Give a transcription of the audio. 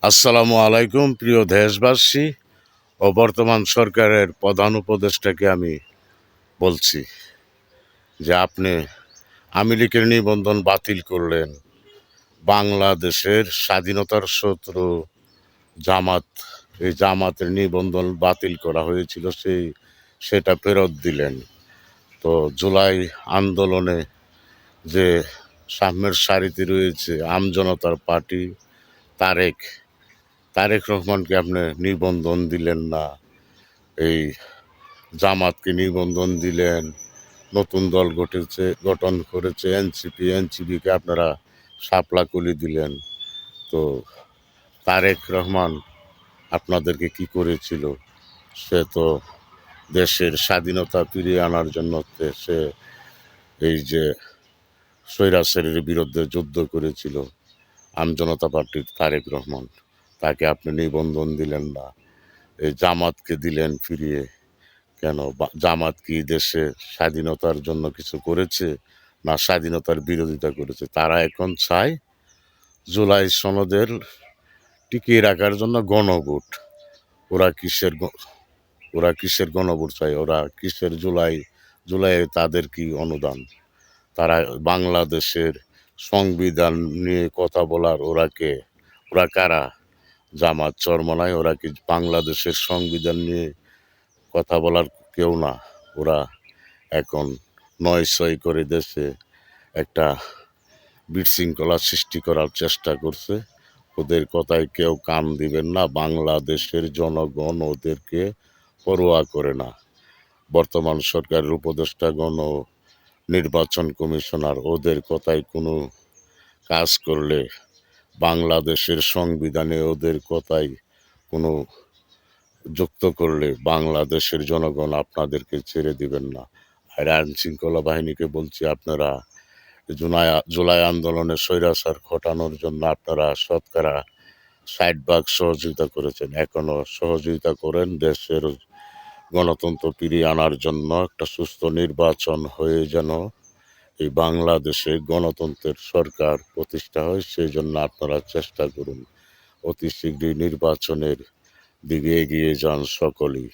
আসসালামু আলাইকুম প্রিয় দেশবাসী ও বর্তমান সরকারের প্রধান উপদেষ্টাকে আমি বলছি যে আপনি আওয়ামী লীগের নিবন্ধন বাতিল করলেন। বাংলাদেশের স্বাধীনতার শত্রু জামাত, এই জামাতের নিবন্ধন বাতিল করা হয়েছিল, সেটা ফেরত দিলেন। তো জুলাই আন্দোলনে যে সামনের সারিতে রয়েছে আমজনতার পার্টি, তারেক তারেক রহমানকে আপনি নিবন্ধন দিলেন না, এই জামাতকে নিবন্ধন দিলেন। নতুন দল গঠন করেছে এনসিপিকে আপনারা শাপলা কলি দিলেন। তো তারেক রহমান আপনাদেরকে কি করেছিল? সে তো দেশের স্বাধীনতা ফিরিয়ে আনার জন্য সে এই যে স্বৈরাচারের বিরুদ্ধে যুদ্ধ করেছিল। আমজনতা পার্টির তারেক রহমান, তাকে আপনি নিবন্ধন দিলেন না, এই জামাতকে দিলেন ফিরিয়ে। কেন? জামাত কি দেশের স্বাধীনতার জন্য কিছু করেছে, না স্বাধীনতার বিরোধিতা করেছে? তারা এখন চায় জুলাই সনদের টিকিয়ে রাখার জন্য গণভোট। ওরা কিসের ওরা কিসের গণভোট চায়? ওরা কিসের জুলাইয়ে তাদের কি অনুদান? তারা বাংলাদেশের সংবিধান নিয়ে কথা বলার ওরা কারা? জামাত চরমনায়? ওরা কি বাংলাদেশের সংবিধান নিয়ে কথা বলার কেউ না? ওরা এখন নয় করে দেশে একটা বিশৃঙ্খলা সৃষ্টি করার চেষ্টা করছে। ওদের কথায় কেউ কান দিবেন না। বাংলাদেশের জনগণ ওদেরকে পরোয়া করে না। বর্তমান সরকারের উপদেষ্টাগণ ও নির্বাচন কমিশনার ওদের কথায় কোনো কাজ করলে, বাংলাদেশের সংবিধানে ওদের কথায় কোনো যুক্ত করলে বাংলাদেশের জনগণ আপনাদেরকে ছেড়ে দিবেন না। আর আইন শৃঙ্খলা বাহিনীকে বলছি, আপনারা জুলাই আন্দোলনে স্বৈরাচার ঘটানোর জন্য আপনারা শতকরা ৬০ ভাগ সহযোগিতা করেছেন, এখনো সহযোগিতা করেন। দেশের গণতন্ত্র ফিরিয়ে আনার জন্য একটা সুস্থ নির্বাচন হয়ে যেন এই বাংলাদেশে গণতন্ত্রের সরকার প্রতিষ্ঠা হয়, সেই জন্য আপনারা চেষ্টা করুন। অতি শীঘ্রই নির্বাচনের দিকে এগিয়ে যান সকলেই।